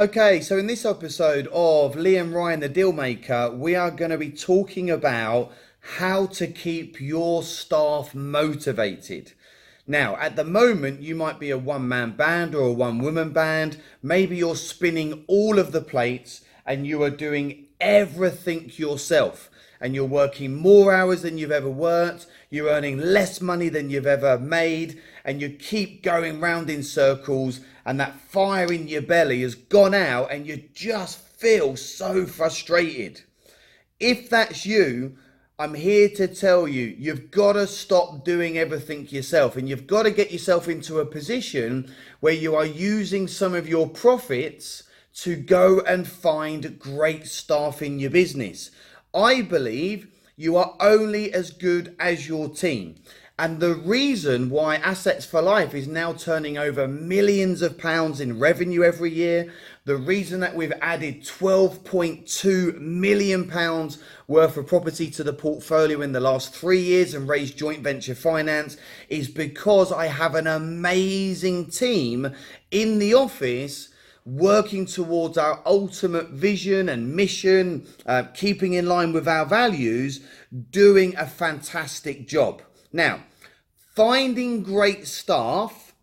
Okay, so in this episode of Lee and Ryan the Dealmaker, we are going to be talking about how to keep your staff motivated. Now, at the moment, you might be a one-man band or a one-woman band. Maybe you're spinning all of the plates and you are doing everything yourself. And you're working more hours than you've ever worked, you're earning less money than you've ever made, and you keep going round in circles, and that fire in your belly has gone out and you just feel so frustrated. If that's you, I'm here to tell you, you've got to stop doing everything yourself, and you've got to get yourself into a position where you are using some of your profits to go and find great staff in your business. I believe you are only as good as your team. And the reason why Assets for Life is now turning over millions of pounds in revenue every year, the reason that we've added 12.2 million pounds worth of property to the portfolio in the last 3 years and raised joint venture finance is because I have an amazing team in the office working towards our ultimate vision and mission, keeping in line with our values, doing a fantastic job. Now, finding great staff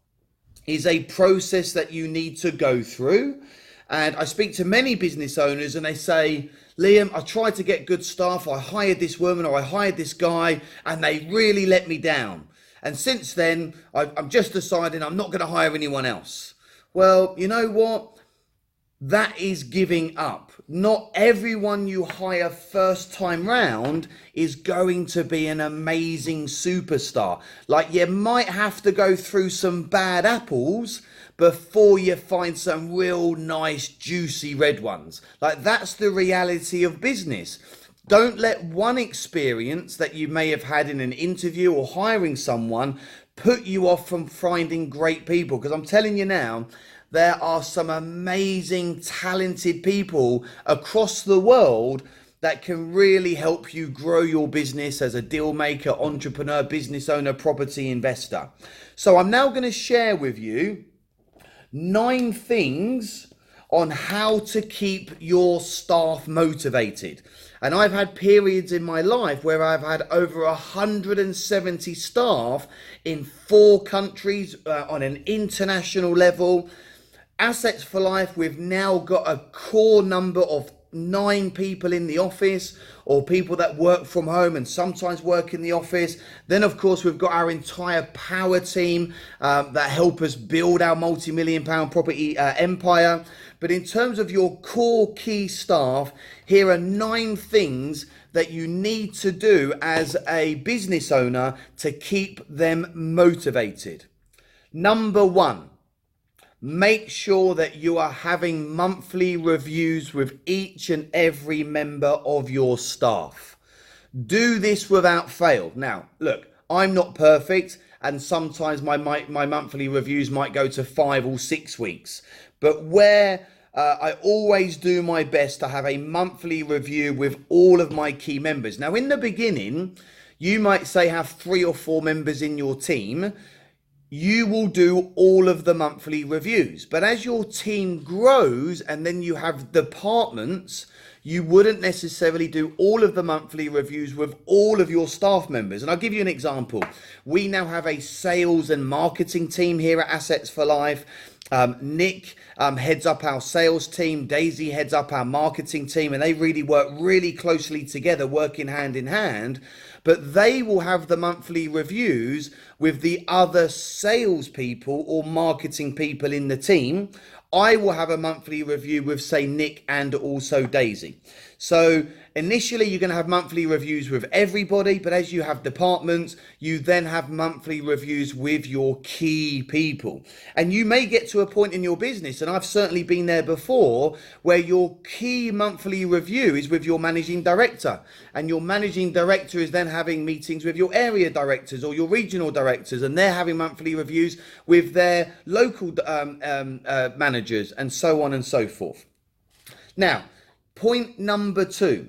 is a process that you need to go through. And I speak to many business owners and they say, Liam, I tried to get good staff. I hired this woman or I hired this guy and they really let me down. And since then, I'm just deciding I'm not going to hire anyone else. Well, you know what? That is giving up. Not everyone you hire first time round is going to be an amazing superstar. Like, you might have to go through some bad apples before you find some real nice juicy red ones. Like, that's the reality of business. Don't let one experience that you may have had in an interview or hiring someone put you off from finding great people. Because I'm telling you now, there are some amazing, talented people across the world that can really help you grow your business as a deal maker, entrepreneur, business owner, property investor. So I'm now going to share with you 9 things on how to keep your staff motivated. And I've had periods in my life where I've had over 170 staff in 4 countries on an international level. Assets for Life, we've now got a core number of 9 people in the office, or people that work from home and sometimes work in the office. Then of course we've got our entire power team that help us build our multi-million pound property empire. But in terms of your core key staff, here are 9 things that you need to do as a business owner to keep them motivated. Number 1, make sure that you are having monthly reviews with each and every member of your staff. Do this without fail. Now, look, I'm not perfect, and sometimes my monthly reviews might go to 5 or 6 weeks. But where I always do my best to have a monthly review with all of my key members. Now, in the beginning, you might say have 3 or 4 members in your team. You will do all of the monthly reviews. But as your team grows and then you have departments, you wouldn't necessarily do all of the monthly reviews with all of your staff members. And I'll give you an example. We now have a sales and marketing team here at Assets for Life. Nick heads up our sales team, Daisy heads up our marketing team, and they really work really closely together, working hand in hand. But they will have the monthly reviews with the other salespeople or marketing people in the team. I will have a monthly review with, say, Nick and also Daisy. So initially you're going to have monthly reviews with everybody, but as you have departments, you then have monthly reviews with your key people. And you may get to a point in your business, and I've certainly been there before, where your key monthly review is with your managing director. And your managing director is then having meetings with your area directors or your regional directors, and they're having monthly reviews with their local managers, and so on and so forth. Now, point number 2,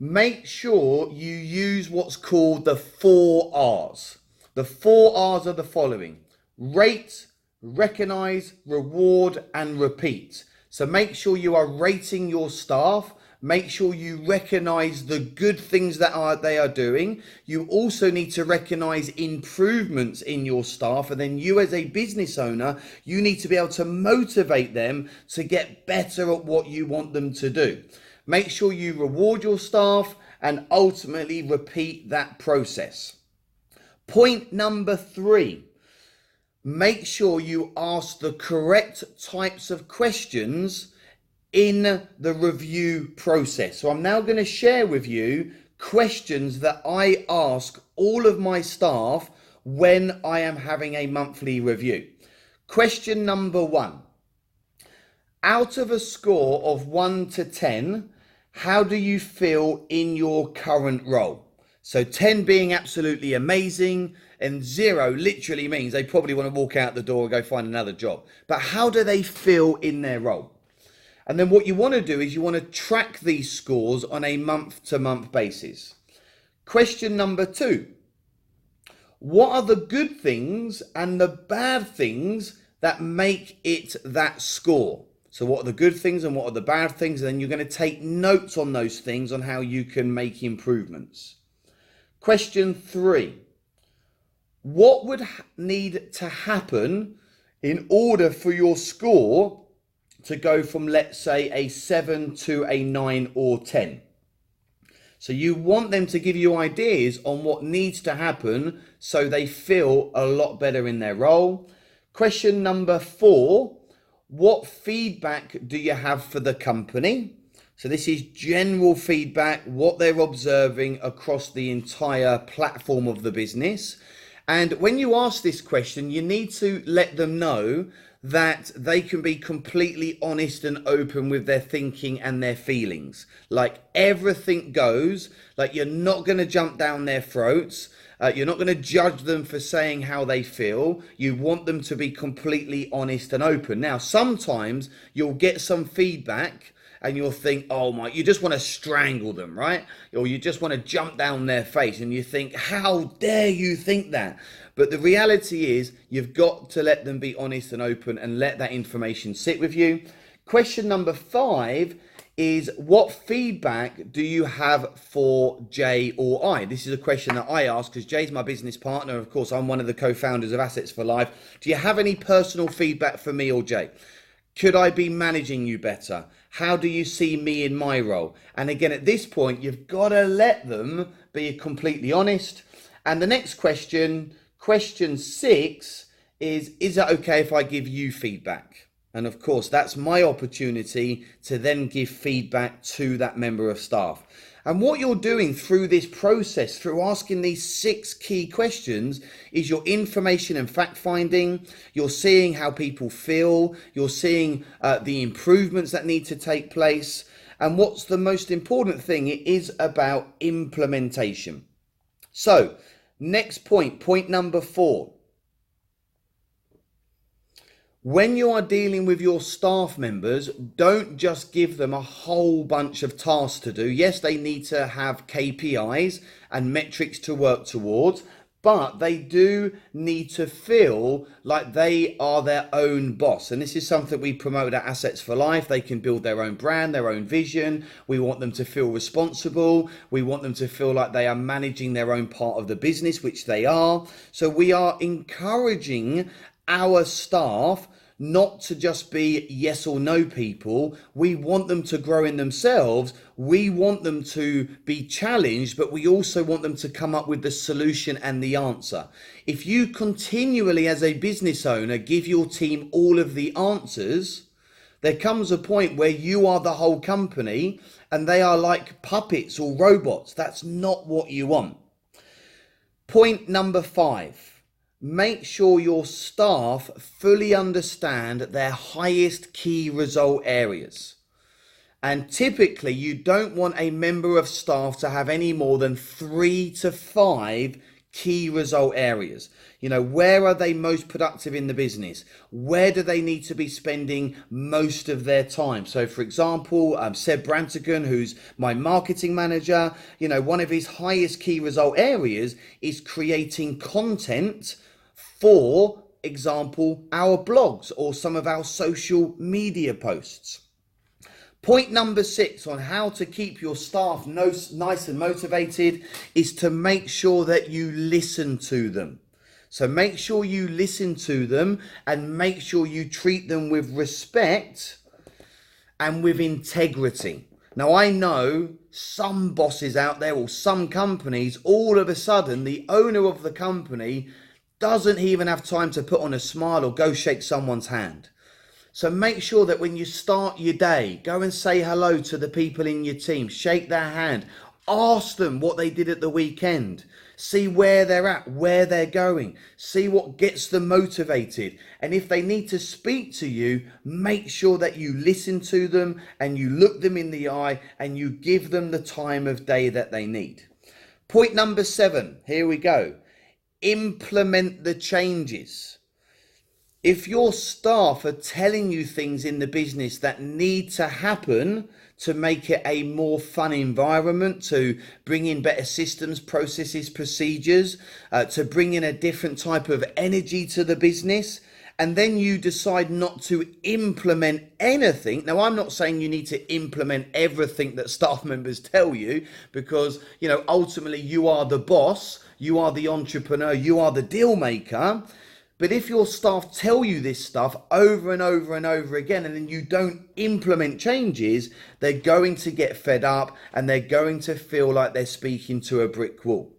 make sure you use what's called the 4 R's. The 4 R's are the following: rate, recognize, reward, and repeat. So make sure you are rating your staff. Make sure you recognize the good things that they are doing. You also need to recognize improvements in your staff. And then you as a business owner, you need to be able to motivate them to get better at what you want them to do. Make sure you reward your staff and ultimately repeat that process. Point number 3. Make sure you ask the correct types of questions in the review process. So I'm now going to share with you questions that I ask all of my staff when I am having a monthly review. Question number 1. Out of a score of 1 to 10, how do you feel in your current role? So 10 being absolutely amazing, and 0 literally means they probably want to walk out the door and go find another job. But how do they feel in their role? And then what you want to do is you want to track these scores on a month-to-month basis. Question number 2. What are the good things and the bad things that make it that score? So what are the good things and what are the bad things? And then you're going to take notes on those things on how you can make improvements. Question 3. What would need to happen in order for your score to go from, let's say, a 7 to a 9 or 10? So you want them to give you ideas on what needs to happen so they feel a lot better in their role. Question number 4, what feedback do you have for the company? So this is general feedback, what they're observing across the entire platform of the business. And when you ask this question, you need to let them know that they can be completely honest and open with their thinking and their feelings. Like everything goes, like you're not going to jump down their throats. You're not going to judge them for saying how they feel. You want them to be completely honest and open. Now, sometimes you'll get some feedback and you'll think, oh my, you just want to strangle them, right? Or you just want to jump down their face and you think, how dare you think that? But the reality is you've got to let them be honest and open and let that information sit with you. Question number 5 is, what feedback do you have for Jay or I? This is a question that I ask because Jay's my business partner. Of course, I'm one of the co-founders of Assets for Life. Do you have any personal feedback for me or Jay? Could I be managing you better? How do you see me in my role? And again, at this point, you've got to let them be completely honest. And the next question, question 6, is it okay if I give you feedback? And of course, that's my opportunity to then give feedback to that member of staff. And what you're doing through this process, through asking these 6 key questions, is your information and fact finding. You're seeing how people feel. You're seeing the improvements that need to take place. And what's the most important thing, it is about implementation. So next point, point number 4. When you are dealing with your staff members, don't just give them a whole bunch of tasks to do. Yes, they need to have KPIs and metrics to work towards, but they do need to feel like they are their own boss. And this is something we promote at Assets for Life. They can build their own brand, their own vision. We want them to feel responsible. We want them to feel like they are managing their own part of the business, which they are. So we are encouraging our staff not to just be yes or no people. We want them to grow in themselves. We want them to be challenged, but we also want them to come up with the solution and the answer. If you continually, as a business owner, give your team all of the answers, there comes a point where you are the whole company and they are like puppets or robots. That's not what you want. Point number 5. Make sure your staff fully understand their highest key result areas. And typically you don't want a member of staff to have any more than 3 to 5 key result areas. You know, where are they most productive in the business? Where do they need to be spending most of their time? So for example, Seb Brantigan, who's my marketing manager, you know, one of his highest key result areas is creating content. For example, our blogs or some of our social media posts. Point number 6 on how to keep your staff nice and motivated is to make sure that you listen to them. So make sure you listen to them and make sure you treat them with respect and with integrity. Now, I know some bosses out there or some companies, all of a sudden, the owner of the company doesn't even have time to put on a smile or go shake someone's hand. So make sure that when you start your day, go and say hello to the people in your team, shake their hand, ask them what they did at the weekend, see where they're at, where they're going, see what gets them motivated. And if they need to speak to you, make sure that you listen to them and you look them in the eye and you give them the time of day that they need. Point number 7, here we go. Implement the changes. If your staff are telling you things in the business that need to happen to make it a more fun environment, to bring in better systems, processes, procedures, to bring in a different type of energy to the business, and then you decide not to implement anything. Now, I'm not saying you need to implement everything that staff members tell you, because, ultimately you are the boss, you are the entrepreneur, you are the deal maker. But if your staff tell you this stuff over and over and over again, and then you don't implement changes, they're going to get fed up and they're going to feel like they're speaking to a brick wall.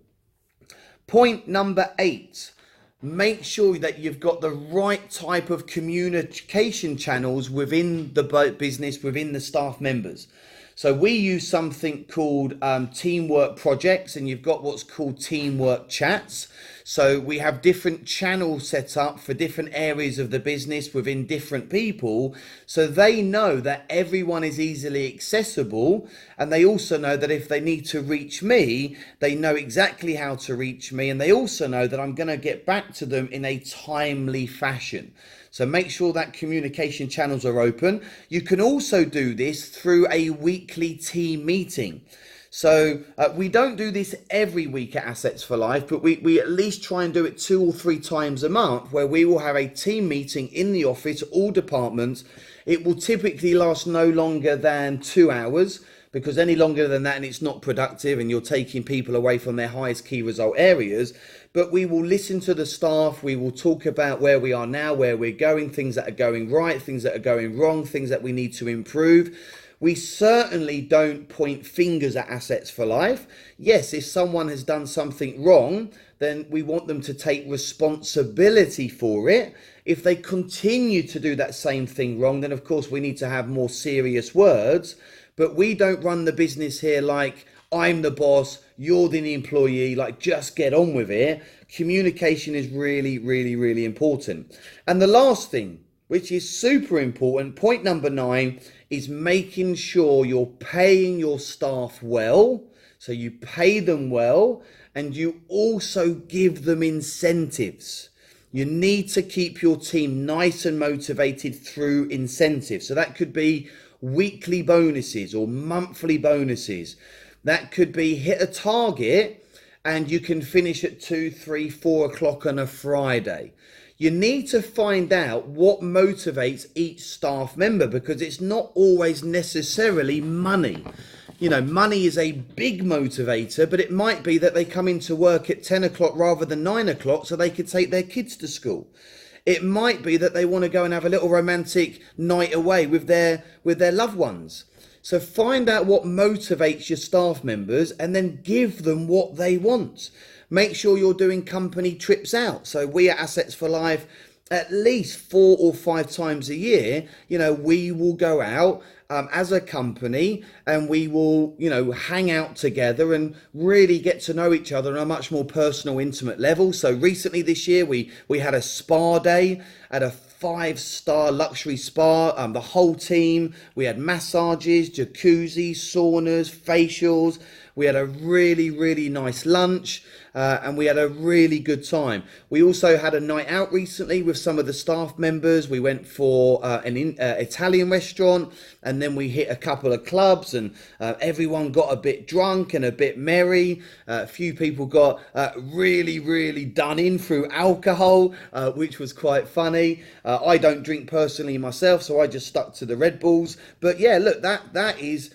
Point number 8, make sure that you've got the right type of communication channels within the business, within the staff members. So we use something called teamwork projects, and you've got what's called teamwork chats. So we have different channels set up for different areas of the business within different people. So they know that everyone is easily accessible. And they also know that if they need to reach me, they know exactly how to reach me. And they also know that I'm going to get back to them in a timely fashion. So make sure that communication channels are open. You can also do this through a weekly team meeting. So we don't do this every week at Assets for Life, but we at least try and do it 2 or 3 times a month, where we will have a team meeting in the office, all departments. It will typically last no longer than 2 hours, because any longer than that and it's not productive and you're taking people away from their highest key result areas. But we will listen to the staff, we will talk about where we are now, where we're going, things that are going right, things that are going wrong, things that we need to improve. We certainly don't point fingers at Assets for Life. Yes, if someone has done something wrong, then we want them to take responsibility for it. If they continue to do that same thing wrong, then of course we need to have more serious words. But we don't run the business here like I'm the boss, you're the employee, like just get on with it. Communication is really, really, really important. And the last thing, which is super important, point number 9, is making sure you're paying your staff well. So you pay them well and you also give them incentives. You need to keep your team nice and motivated through incentives. So that could be weekly bonuses or monthly bonuses. That could be hit a target and you can finish at 2, 3, 4 o'clock on a Friday. You need to find out what motivates each staff member, because it's not always necessarily money. Money is a big motivator, but it might be that they come into work at 10 o'clock rather than 9 o'clock so they could take their kids to school. It might be that they want to go and have a little romantic night away with their loved ones. So find out what motivates your staff members and then give them what they want. Make sure you're doing company trips out. So we at Assets for Life, at least 4 or 5 times a year, we will go out as a company and we will, hang out together and really get to know each other on a much more personal, intimate level. So recently this year, we had a spa day at a 5-star luxury spa, the whole team. We had massages, jacuzzi, saunas, facials. We had a really, really nice lunch, and we had a really good time. We also had a night out recently with some of the staff members. We went for an Italian restaurant, and then we hit a couple of clubs, and everyone got a bit drunk and a bit merry. A few people got really, really done in through alcohol, which was quite funny. I don't drink personally myself, so I just stuck to the Red Bulls. But yeah, look, that is,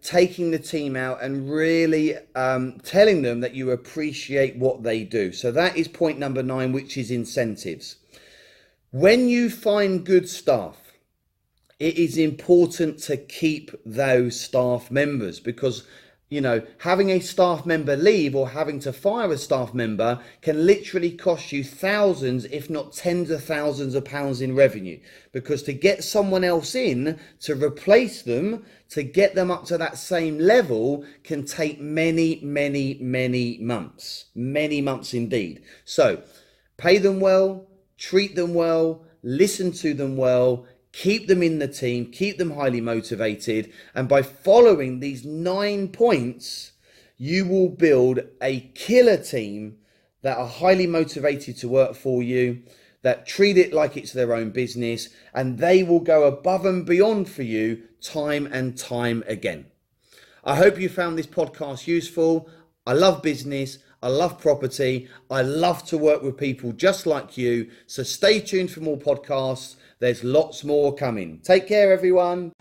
taking the team out and really telling them that you appreciate what they do. So that is point number 9, which is incentives. When you find good staff, it is important to keep those staff members, because having a staff member leave or having to fire a staff member can literally cost you thousands, if not tens of thousands of pounds in revenue. Because to get someone else in to replace them, to get them up to that same level, can take many, many, many months. Many months indeed. So pay them well, treat them well, listen to them well, keep them in the team, keep them highly motivated. And by following these 9 points, you will build a killer team that are highly motivated to work for you, that treat it like it's their own business, and they will go above and beyond for you time and time again. I hope you found this podcast useful. I love business. I love property. I love to work with people just like you. So stay tuned for more podcasts. There's lots more coming. Take care, everyone.